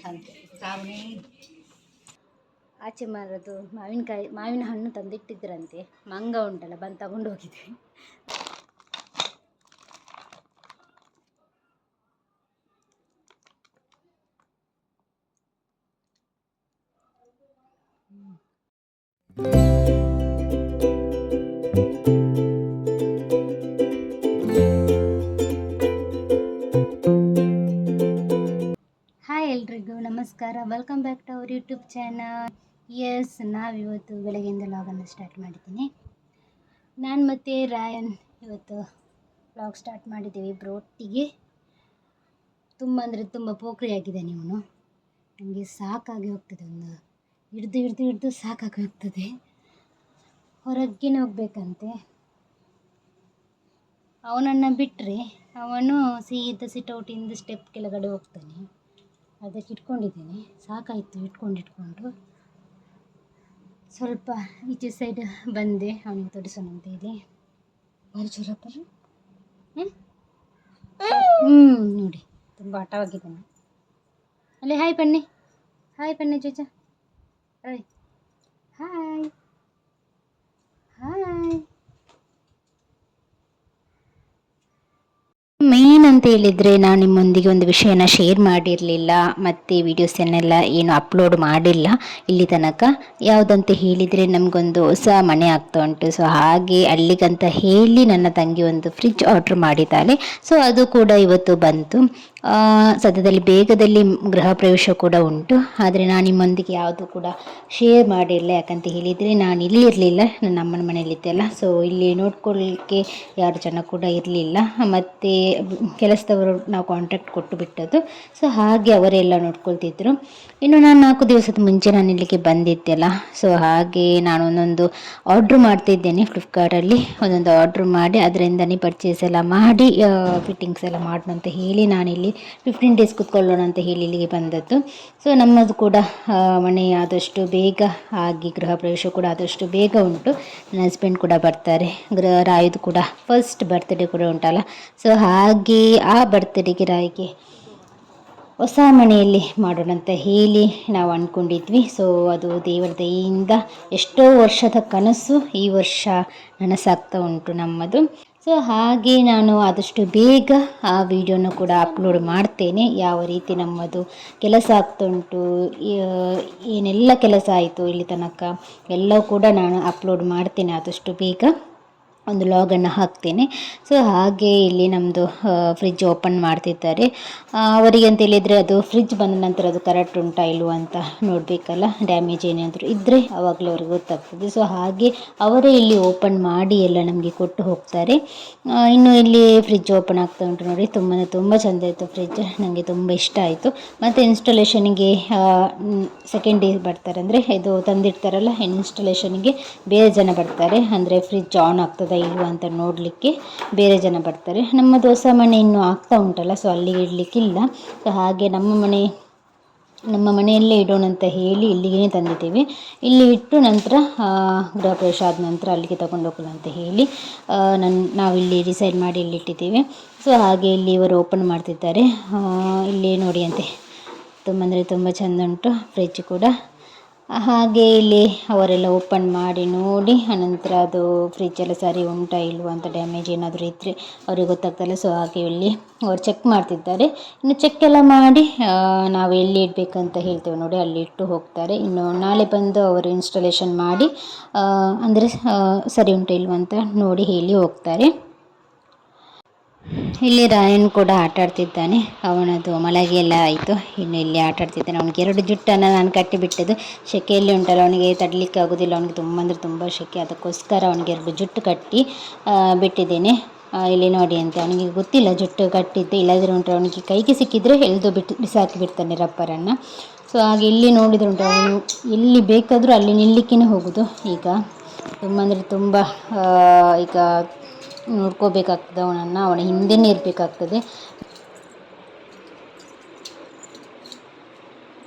ಸಂತೆ ಸಾವಣೆ ಆಚೆ ಮಾರೋದು ಮಾವಿನ ಹಣ್ಣು ತಂದಿಟ್ಟಿದ್ರಂತೆ. ಮಂಗ ಉಂಟಲ್ಲ ಬಂದು ತಗೊಂಡು ಹೋಗಿದೆ. ಹಾಯ್ ಎಲ್ರಿಗೂ ನಮಸ್ಕಾರ, welcome back to our YouTube channel. Yes, ನಾವಿವತ್ತು ಬೆಳಗ್ಗೆಯಿಂದ ಲಾಗನ್ನು ಸ್ಟಾರ್ಟ್ ಮಾಡಿದ್ದೀನಿ. ನಾನು ಮತ್ತು ರಾಯನ್ ಇವತ್ತು ಲಾಗ್ ಸ್ಟಾರ್ಟ್ ಮಾಡಿದ್ದೀವಿ ಇಬ್ಬರು ಒಟ್ಟಿಗೆ. ತುಂಬ ಅಂದರೆ ತುಂಬ ಪೋಖ್ರಿಯಾಗಿದ್ದಾನೆ ಇವನು. ನನಗೆ ಸಾಕಾಗಿ ಹೋಗ್ತದೆ, ಒಂದು ಹಿಡ್ದು ಸಾಕಾಗಿ ಹೋಗ್ತದೆ. ಹೊರಗೆ ಹೋಗ್ಬೇಕಂತೆ. ಅವನನ್ನು ಬಿಟ್ಟರೆ ಅವನು ಸೀದಾ ಸಿಟೌಟಿಂದ ಸ್ಟೆಪ್ ಕೆಳಗಡೆ ಹೋಗ್ತಾನೆ. ಅದಕ್ಕೆ ಇಟ್ಕೊಂಡಿದ್ದೇನೆ, ಸಾಕಾಯಿತು ಇಟ್ಕೊಂಡು ಸ್ವಲ್ಪ ಈಚೆ ಸೈಡ್ ಬಂದೆ ಅವನಿಗೆ ತೊಡಿಸೋಣ ಅಂತ ಹೇಳಿ. ಬಾರಿ ಚೂರಪ್ಪರು ನೋಡಿ ತುಂಬ ಆಟವಾಗಿದ್ದಾನೆ. ಅಲ್ಲೇ ಹಾಯ್ ಪನ್ನಿ ಚೂಚ, ಹಾಯ್ ಹಾಯ್ ಹಾಯ್. ಮೇನ್ ಅಂತ ಹೇಳಿದರೆ, ನಾನು ನಿಮ್ಮೊಂದಿಗೆ ಒಂದು ವಿಷಯನ ಶೇರ್ ಮಾಡಿರಲಿಲ್ಲ ಮತ್ತು ವೀಡಿಯೋಸನ್ನೆಲ್ಲ ಏನು ಅಪ್ಲೋಡ್ ಮಾಡಿಲ್ಲ ಇಲ್ಲಿ ತನಕ. ಯಾವುದಂತ ಹೇಳಿದರೆ, ನಮಗೊಂದು ಹೊಸ ಮನೆ ಆಗ್ತಾ ಉಂಟು. ಸೊ ಹಾಗೆ ಅಲ್ಲಿಗಂತ ಹೇಳಿ ನನ್ನ ತಂಗಿ ಒಂದು ಫ್ರಿಡ್ಜ್ ಆರ್ಡ್ರ್ ಮಾಡಿದ್ದಾಳೆ. ಸೊ ಅದು ಕೂಡ ಇವತ್ತು ಬಂತು. ಸದ್ಯದಲ್ಲಿ ಬೇಗದಲ್ಲಿ ಗೃಹ ಪ್ರವೇಶ ಕೂಡ ಉಂಟು. ಆದರೆ ನಾನು ನಿಮ್ಮೊಂದಿಗೆ ಯಾವುದು ಕೂಡ ಶೇರ್ ಮಾಡಿರಲಿಲ್ಲ. ಯಾಕಂತ ಹೇಳಿದರೆ, ನಾನು ಇಲ್ಲಿರಲಿಲ್ಲ, ನನ್ನ ಅಮ್ಮನ ಮನೆಯಲ್ಲಿದ್ದೆ ಅಲ್ಲ. ಸೊ ಇಲ್ಲಿ ನೋಡ್ಕೊಳ್ಳಿಕ್ಕೆ ಯಾರು ಜನ ಕೂಡ ಇರಲಿಲ್ಲ. ಮತ್ತು ಕೆಲಸದವರು ನಾವು ಕಾಂಟ್ಯಾಕ್ಟ್ ಕೊಟ್ಟು ಬಿಟ್ಟದ್ದು. ಸೊ ಹಾಗೆ ಅವರೆಲ್ಲ ನೋಡ್ಕೊಳ್ತಿದ್ರು. ಇನ್ನು ನಾನು 4 ದಿವಸದ ಮುಂಚೆ ನಾನು ಇಲ್ಲಿಗೆ ಬಂದಿದ್ದೆ ಅಲ್ಲ. ಸೊ ಹಾಗೆ ನಾನು ಒಂದೊಂದು ಆರ್ಡ್ರ್ ಮಾಡ್ತಿದ್ದೇನೆ ಫ್ಲಿಪ್ಕಾರ್ಟಲ್ಲಿ. ಒಂದೊಂದು ಆರ್ಡ್ರ್ ಮಾಡಿ ಅದರಿಂದನೇ ಪರ್ಚೇಸ್ ಎಲ್ಲ ಮಾಡಿ ಫಿಟ್ಟಿಂಗ್ಸ್ ಎಲ್ಲ ಮಾಡೋಣ ಅಂತ ಹೇಳಿ ನಾನಿಲ್ಲಿ 15 ಡೇಸ್ ಕೂತ್ಕೊಳ್ಳೋಣ ಅಂತ ಹೇಳಿ ಇಲ್ಲಿಗೆ ಬಂದದ್ದು. ಸೊ ನಮ್ಮದು ಕೂಡ ಮನೆ ಆದಷ್ಟು ಬೇಗ ಆಗಿ ಗೃಹ ಪ್ರವೇಶ ಕೂಡ ಆದಷ್ಟು ಬೇಗ ಉಂಟು. ನನ್ನ ಹಸ್ಬೆಂಡ್ ಕೂಡ ಬರ್ತಾರೆ. ರಾಯುದು ಕೂಡ ಫಸ್ಟ್ ಬರ್ತ್ಡೇ ಕೂಡ ಉಂಟಲ್ಲ. ಸೊ ಹಾಗೆ ಆ ಬರ್ತ್ಡೇಗೆ ರಾಯಿಗೆ ಹೊಸ ಮನೆಯಲ್ಲಿ ಮಾಡೋಣ ಅಂತ ಹೇಳಿ ನಾವು ಅಂದ್ಕೊಂಡಿದ್ವಿ. ಸೊ ಅದು ದೇವರ ದಯೆಯಿಂದ ಎಷ್ಟೋ ವರ್ಷದ ಕನಸು ಈ ವರ್ಷ ನನಸಾಗ್ತಾ ಉಂಟು ನಮ್ಮದು. ಸೊ ಹಾಗೆ ನಾನು ಆದಷ್ಟು ಬೇಗ ಆ ವಿಡಿಯೋನ ಕೂಡ ಅಪ್ಲೋಡ್ ಮಾಡ್ತೇನೆ. ಯಾವ ರೀತಿ ನಮ್ಮದು ಕೆಲಸ ಆಗ್ತಾ ಉಂಟು, ಏನೆಲ್ಲ ಕೆಲಸ ಆಯಿತು ಇಲ್ಲಿ ತನಕ ಎಲ್ಲವೂ ಕೂಡ ನಾನು ಅಪ್ಲೋಡ್ ಮಾಡ್ತೇನೆ. ಆದಷ್ಟು ಬೇಗ ಒಂದು ಲಾಗನ್ನು ಹಾಕ್ತೇನೆ. ಸೊ ಹಾಗೆ ಇಲ್ಲಿ ನಮ್ಮದು ಫ್ರಿಡ್ಜ್ ಓಪನ್ ಮಾಡ್ತಿದ್ದಾರೆ. ಅವರಿಗೆ ಅಂತ ಹೇಳಿದರೆ, ಅದು ಫ್ರಿಡ್ಜ್ ಬಂದ ನಂತರ ಅದು ಕರೆಕ್ಟ್ ಉಂಟಾ ಇಲ್ವ ಅಂತ ನೋಡಬೇಕಲ್ಲ. ಡ್ಯಾಮೇಜ್ ಏನಾದರೂ ಇದ್ದರೆ ಆವಾಗಲೇ ಅವ್ರಿಗೆ ಗೊತ್ತಾಗ್ತದೆ. ಸೊ ಹಾಗೆ ಅವರೇ ಇಲ್ಲಿ ಓಪನ್ ಮಾಡಿ ಎಲ್ಲ ನಮಗೆ ಕೊಟ್ಟು ಹೋಗ್ತಾರೆ. ಇನ್ನು ಇಲ್ಲಿ ಫ್ರಿಡ್ಜ್ ಓಪನ್ ಆಗ್ತಾ ಉಂಟು ನೋಡಿ. ತುಂಬ ಚೆಂದ ಇತ್ತು ಫ್ರಿಡ್ಜ್, ನನಗೆ ತುಂಬ ಇಷ್ಟ ಆಯಿತು. ಮತ್ತು ಇನ್ಸ್ಟಾಲೇಷನಿಗೆ ಸೆಕೆಂಡ್ ಡೇ ಬರ್ತಾರೆ, ಅಂದರೆ ಇದು ತಂದಿಡ್ತಾರಲ್ಲ, ಇನ್ಸ್ಟಾಲೇಷನಿಗೆ ಬೇರೆ ಜನ ಬರ್ತಾರೆ. ಅಂದರೆ ಫ್ರಿಡ್ಜ್ ಆನ್ ಆಗ್ತದೆ ಇಲ್ವಾ ಅಂತ ನೋಡಲಿಕ್ಕೆ ಬೇರೆ ಜನ ಬರ್ತಾರೆ. ನಮ್ಮ ಹೊಸ ಮನೆ ಇನ್ನೂ ಆಗ್ತಾ ಉಂಟಲ್ಲ, ಸೊ ಅಲ್ಲಿಗೆ ಇಡಲಿಕ್ಕಿಲ್ಲ. ಸೊ ಹಾಗೆ ನಮ್ಮ ಮನೆಯಲ್ಲೇ ಇಡೋಣ ಅಂತ ಹೇಳಿ ಇಲ್ಲಿಗೆ ತಂದಿದ್ದೇವೆ. ಇಲ್ಲಿ ಇಟ್ಟು ನಂತರ ಗೃಹ ಪ್ರವೇಶ ಆದ ನಂತರ ಅಲ್ಲಿಗೆ ತಗೊಂಡು ಹೋಗೋಣ ಅಂತ ಹೇಳಿ ನಾವಿಲ್ಲಿ ಡಿಸೈಡ್ ಮಾಡಿ ಇಲ್ಲಿ ಇಟ್ಟಿದ್ದೇವೆ. ಸೊ ಹಾಗೆ ಇಲ್ಲಿ ಇವರು ಓಪನ್ ಮಾಡ್ತಿದ್ದಾರೆ. ಇಲ್ಲಿ ನೋಡಿ ಅಂತೆ, ತುಂಬ ಚೆಂದ ಉಂಟು ಫ್ರಿಡ್ಜ್ ಕೂಡ. ಹಾಗೆ ಇಲ್ಲಿ ಅವರೆಲ್ಲ ಓಪನ್ ಮಾಡಿ ನೋಡಿ ಅನಂತರ ಅದು ಫ್ರಿಡ್ಜ್ ಎಲ್ಲ ಸರಿ ಉಂಟಾ ಇಲ್ವಾ ಅಂತ, ಡ್ಯಾಮೇಜ್ ಏನಾದರೂ ಇದ್ದರೆ ಅವ್ರಿಗೆ ಗೊತ್ತಾಗ್ತಲ್ಲ. ಸೊ ಹಾಗೆ ಇಲ್ಲಿ ಅವ್ರು ಚೆಕ್ ಮಾಡ್ತಿದ್ದಾರೆ. ಇನ್ನು ಚೆಕ್ ಎಲ್ಲ ಮಾಡಿ ನಾವು ಎಲ್ಲಿ ಇಡಬೇಕಂತ ಹೇಳ್ತೇವೆ ನೋಡಿ, ಅಲ್ಲಿ ಇಟ್ಟು ಹೋಗ್ತಾರೆ. ಇನ್ನು ನಾಳೆ ಬಂದು ಅವರು ಇನ್ಸ್ಟಾಲೇಷನ್ ಮಾಡಿ ಅಂದರೆ ಸರಿ ಉಂಟಾ ಇಲ್ವಾ ಅಂತ ನೋಡಿ ಹೇಳಿ ಹೋಗ್ತಾರೆ. ಇಲ್ಲಿ ರಾಯನ್ ಕೂಡ ಆಟಾಡ್ತಿದ್ದಾನೆ. ಅವನದು ಮಲಗಿ ಎಲ್ಲ ಆಯಿತು. ಇನ್ನು ಇಲ್ಲಿ ಆಟಾಡ್ತಿದ್ದಾನೆ. ಅವನಿಗೆ 2 ಜುಟ್ಟನ್ನು ನಾನು ಕಟ್ಟಿಬಿಟ್ಟದ್ದು. ಸೆಕೆಯಲ್ಲಿ ಉಂಟಲ್ಲ, ಅವನಿಗೆ ತಡಲಿಕ್ಕೆ ಆಗೋದಿಲ್ಲ. ಅವನಿಗೆ ತುಂಬ ಸೆಕೆ, ಅದಕ್ಕೋಸ್ಕರ ಅವನಿಗೆ 2 ಜುಟ್ಟು ಕಟ್ಟಿ ಬಿಟ್ಟಿದ್ದೇನೆ. ಇಲ್ಲಿ ನೋಡಿ ಅಂತೆ, ಅವನಿಗೆ ಗೊತ್ತಿಲ್ಲ ಜುಟ್ಟು ಕಟ್ಟಿದ್ದೆ. ಇಲ್ಲದ್ರೆ ಉಂಟು ಅವನಿಗೆ ಕೈಗೆ ಸಿಕ್ಕಿದರೆ ಎಳೆದು ಬಿಸಾಕಿ ಬಿಡ್ತಾನೆ ರಬ್ಬರನ್ನು. ಸೊ ಹಾಗೆ ಇಲ್ಲಿ ನೋಡಿದರೆ ಉಂಟು, ಅವನು ಎಲ್ಲಿ ಬೇಕಾದರೂ ಅಲ್ಲಿ ನಿಲ್ಲಲಿಕ್ಕೇ ಹೋಗೋದು. ಈಗ ತುಂಬ ಈಗ ನೋಡ್ಕೋಬೇಕಾಗ್ತದೆ ಅವನನ್ನು, ಅವನ ಹಿಂದೆನೇ ಇರಬೇಕಾಗ್ತದೆ.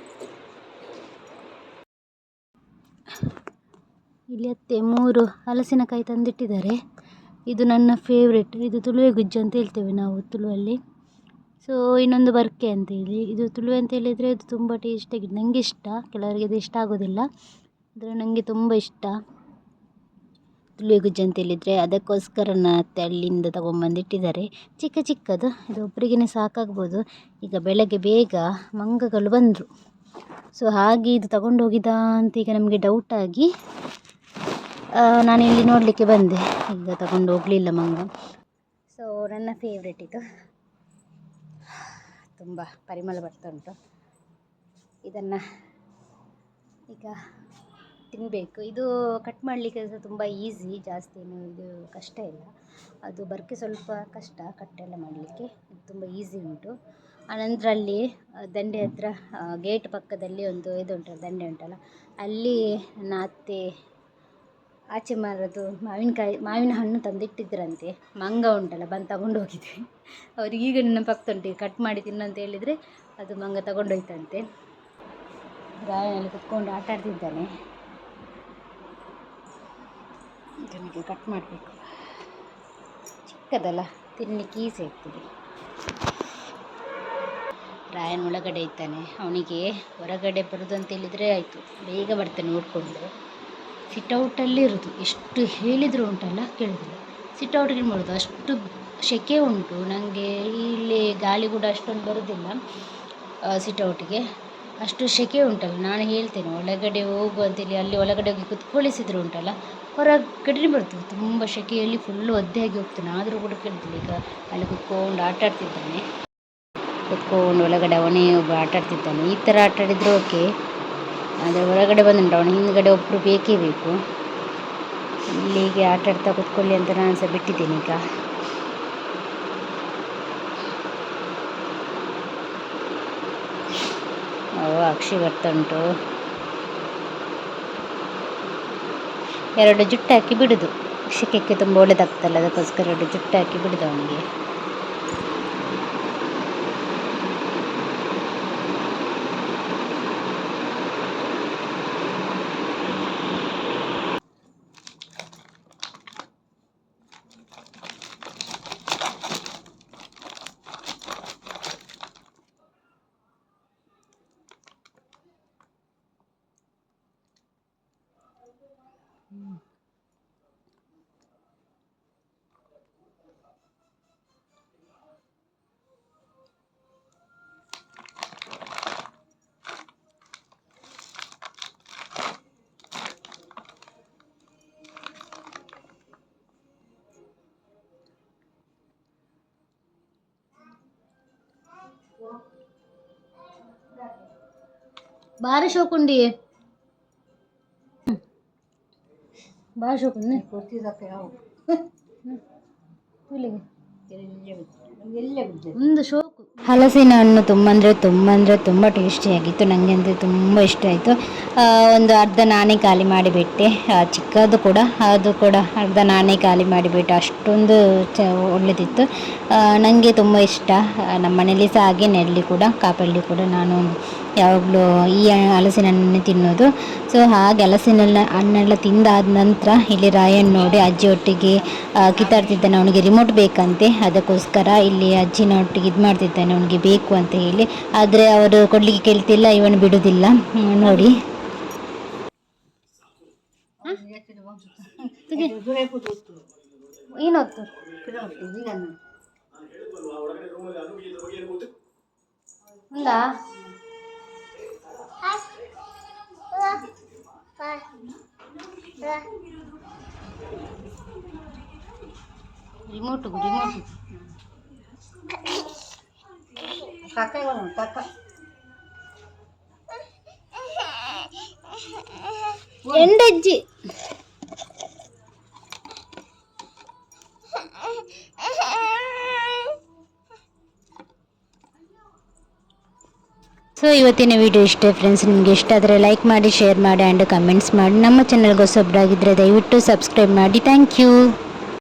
ಇಲ್ಲಿ ಅತ್ತೆ 3 ಹಲಸಿನಕಾಯಿ ತಂದಿಟ್ಟಿದ್ದಾರೆ. ಇದು ನನ್ನ ಫೇವ್ರೆಟ್. ಇದು ತುಳುವೆ ಗುಜ್ಜು ಅಂತ ಹೇಳ್ತೇವೆ ನಾವು ತುಳುವಲ್ಲಿ. ಸೊ ಇನ್ನೊಂದು ಬರ್ಕೆ ಅಂತೇಳಿ, ಇದು ತುಳು ಅಂತ ಹೇಳಿದರೆ ಇದು ತುಂಬ ಟೇಸ್ಟಾಗಿದೆ, ನನಗೆ ಇಷ್ಟ. ಕೆಲವರಿಗೆ ಇದು ಇಷ್ಟ ಆಗೋದಿಲ್ಲ, ಆದರೆ ನನಗೆ ತುಂಬ ಇಷ್ಟ ತುಳು ಗುಜ್ಜು ಅಂತ ಹೇಳಿದರೆ. ಅದಕ್ಕೋಸ್ಕರ ಅತ್ತೆ ಅಲ್ಲಿಂದ ತೊಗೊಂಬಂದಿಟ್ಟಿದ್ದಾರೆ, ಚಿಕ್ಕ ಚಿಕ್ಕದು. ಇದು ಒಬ್ಬರಿಗೇ ಸಾಕಾಗ್ಬೋದು. ಈಗ ಬೆಳಗ್ಗೆ ಬೇಗ ಮಂಗಗಳು ಬಂದರು, ಸೊ ಹಾಗೆ ಇದು ತಗೊಂಡು ಹೋಗಿದ ಅಂತ ಈಗ ನಮಗೆ ಡೌಟಾಗಿ ನಾನಿಲ್ಲಿ ನೋಡಲಿಕ್ಕೆ ಬಂದೆ. ಈಗ ತಗೊಂಡು ಹೋಗಲಿಲ್ಲ ಮಂಗ. ಸೊ ನನ್ನ ಫೇವ್ರೆಟ್ ಇದು, ತುಂಬ ಪರಿಮಳ ಬರ್ತಾ ಉಂಟು. ಇದನ್ನು ಈಗ ತಿನ್ನಬೇಕು. ಇದು ಕಟ್ ಮಾಡಲಿಕ್ಕೆ ಸಹ ತುಂಬ ಈಸಿ, ಜಾಸ್ತಿ ಏನು ಇದು ಕಷ್ಟ ಇಲ್ಲ. ಅದು ಬರ್ಕೆ ಸ್ವಲ್ಪ ಕಷ್ಟ ಕಟ್ಟೆಲ್ಲ ಮಾಡಲಿಕ್ಕೆ, ಇದು ತುಂಬ ಈಸಿ ಉಂಟು. ಆನಂತರ ಅಲ್ಲಿ ದಂಡೆ ಹತ್ರ ಗೇಟ್ ಪಕ್ಕದಲ್ಲಿ ಒಂದು ಇದು ಉಂಟಲ್ಲ, ದಂಡೆ ಉಂಟಲ್ಲ, ಅಲ್ಲಿ ನನ್ನ ಅತ್ತೆ ಆಚೆ ಮರದ್ದು ಮಾವಿನ ಹಣ್ಣು ತಂದಿಟ್ಟಿದ್ರಂತೆ. ಮಂಗ ಉಂಟಲ್ಲ ಬಂದು ತಗೊಂಡು ಹೋಗಿದ್ವಿ. ಅವ್ರಿಗೆ ಈಗ ನೆನಪಾಗ್ತುಂಟು, ಕಟ್ ಮಾಡಿ ತಿನ್ನಂತ ಹೇಳಿದರೆ ಅದು ಮಂಗ ತಗೊಂಡೋಯ್ತಂತೆ. ಗಾಯನಲ್ಲಿ ಕುತ್ಕೊಂಡು ಆಟ ಆಡ್ತಿದ್ದಾನೆ. ಇದನಿಗೆ ಕಟ್ ಮಾಡಬೇಕು, ಚಿಕ್ಕದಲ್ಲ, ತಿನ್ನಲಿಕ್ಕೆ ಈಸಿ ಆಗ್ತದೆ. ರಾಯನ್ ಒಳಗಡೆ ಇದ್ದಾನೆ, ಅವನಿಗೆ ಹೊರಗಡೆ ಬರೋದು ಅಂತ ಹೇಳಿದರೆ ಆಯಿತು, ಬೇಗ ಬರ್ತಾನೆ ಓಡ್ಕೊಂಡು. ಸಿಟೌಟಲ್ಲಿ ಇರೋದು, ಎಷ್ಟು ಹೇಳಿದರೂ ಉಂಟಲ್ಲ ಕೇಳೋದಿಲ್ಲ. ಸಿಟೌಟ್ಗೆ ಮಾಡೋದು, ಅಷ್ಟು ಸೆಕೆ ಉಂಟು. ನನಗೆ ಇಲ್ಲಿ ಗಾಳಿ ಕೂಡ ಅಷ್ಟೊಂದು ಬರೋದಿಲ್ಲ ಸಿಟೌಟಿಗೆ, ಅಷ್ಟು ಸೆಕೆ ಉಂಟಲ್ಲ. ನಾನು ಹೇಳ್ತೇನೆ ಒಳಗಡೆ ಹೋಗು ಅಂತೇಳಿ, ಅಲ್ಲಿ ಒಳಗಡೆ ಹೋಗಿ ಕುತ್ಕೊಳಿಸಿದ್ರು ಉಂಟಲ್ಲ, ಹೊರಗಡೆ ಬರ್ತದೆ. ತುಂಬ ಸೆಕೆಯಲ್ಲಿ ಫುಲ್ಲು ಒದ್ದೆಯಾಗಿ ಹೋಗ್ತಾನೆ, ಆದರೂ ಕೂಡ ಕೇಳ್ತಿಲ್ಲ. ಈಗ ಅಲ್ಲಿ ಕುತ್ಕೊಂಡು ಆಟ ಆಡ್ತಿದ್ದಾನೆ, ಕುತ್ಕೊಂಡು ಒಳಗಡೆ ಅವನೇ ಒಬ್ಬ ಆಟ ಆಡ್ತಿದ್ದಾನೆ. ಈ ಥರ ಆಟ ಆಡಿದರೆ ಓಕೆ, ಆದರೆ ಹೊರಗಡೆ ಬಂದುಂಟು ಅವನು, ಹಿಂದ್ಗಡೆ ಒಬ್ಬರು ಬೇಕೇ ಬೇಕು. ಇಲ್ಲಿಗೆ ಆಟ ಆಡ್ತಾ ಕೂತ್ಕೊಳ್ಳಿ ಅಂತ ನಾನು ಸಹ ಬಿಟ್ಟಿದ್ದೇನೆ. ಈಗ ಅಕ್ಷಿ ಬರ್ತಾ ಉಂಟು. 2 ಜುಟ್ಟು ಹಾಕಿ ಬಿಡೋದು, ಶಿಕೆಕ್ಕೆ ತುಂಬ ಒಳ್ಳೆದಾಗ್ತಲ್ಲ, ಅದಕ್ಕೋಸ್ಕರ 2 ಜುಟ್ಟು ಹಾಕಿ ಬಿಡೋದು ಅವನಿಗೆ. बाहर शोकुंडी बाहर शोकुंडी ಒಂದು ಶೋಕು. ಹಲಸಿನ ಹಣ್ಣು ತುಂಬ ಟೇಸ್ಟಿಯಾಗಿತ್ತು, ನನಗೆ ಅಂದರೆ ತುಂಬ ಇಷ್ಟ ಆಯಿತು. ಒಂದು ಅರ್ಧ ನಾನೇ ಖಾಲಿ ಮಾಡಿಬಿಟ್ಟೆ, ಚಿಕ್ಕದು ಕೂಡ, ಅದು ಕೂಡ ಅರ್ಧ ನಾನೇ ಖಾಲಿ ಮಾಡಿಬಿಟ್ಟೆ, ಅಷ್ಟೊಂದು ಒಳ್ಳೆದಿತ್ತು. ನನಗೆ ತುಂಬ ಇಷ್ಟ. ನಮ್ಮ ಮನೇಲಿ ಸಹ ಹಾಗೆ, ನೆಲ್ಲಿ ಕೂಡ ಕಾಪಲ್ಲಿ ಕೂಡ ನಾನು ಯಾವಾಗಲೂ ಈ ಹಲಸಿನ ಹಣ್ಣನ್ನೇ ತಿನ್ನೋದು. ಸೊ ಹಾಗೆ ಹಲಸಿನ ಹಣ್ಣೆಲ್ಲ ತಿಂದಾದ ನಂತರ ಇಲ್ಲಿ ರಾಯನ್ ನೋಡಿ ಅಜ್ಜಿ ಒಟ್ಟಿಗೆ ಕಿತ್ತಾಡ್ತಿದ್ದಾನೆ. ಅವನಿಗೆ ರಿಮೋಟ್ ಬೇಕಂತೆ, ಅದಕ್ಕೋಸ್ಕರ ಇಲ್ಲಿ ಅಜ್ಜಿನ ಒಟ್ಟಿಗೆ ಇದು ಮಾಡ್ತಿದ್ದಾನೆ, ಅವನಿಗೆ ಬೇಕು ಅಂತ ಹೇಳಿ. ಆದರೆ ಅವರು ಕೊಡಲಿಕ್ಕೆ ಕೇಳ್ತಿಲ್ಲ, ಇವನು ಬಿಡುವುದಿಲ್ಲ. ನೋಡಿ ಏನೊತ್ತು ఉందా రిమోట్ ఎండజ్జి ಸೊ ಇವತ್ತಿನ ವಿಡಿಯೋ ಇಷ್ಟೇ ಫ್ರೆಂಡ್ಸ್. ನಿಮಗೆ ಇಷ್ಟ ಆದರೆ ಲೈಕ್ ಮಾಡಿ, ಶೇರ್ ಮಾಡಿ ಆ್ಯಂಡ್ ಕಮೆಂಟ್ಸ್ ಮಾಡಿ. ನಮ್ಮ ಚಾನಲ್ಗೆ ಹೊಸಬ್ರಾಗಿದ್ದರೆ ದಯವಿಟ್ಟು ಸಬ್ಸ್ಕ್ರೈಬ್ ಮಾಡಿ. Thank you.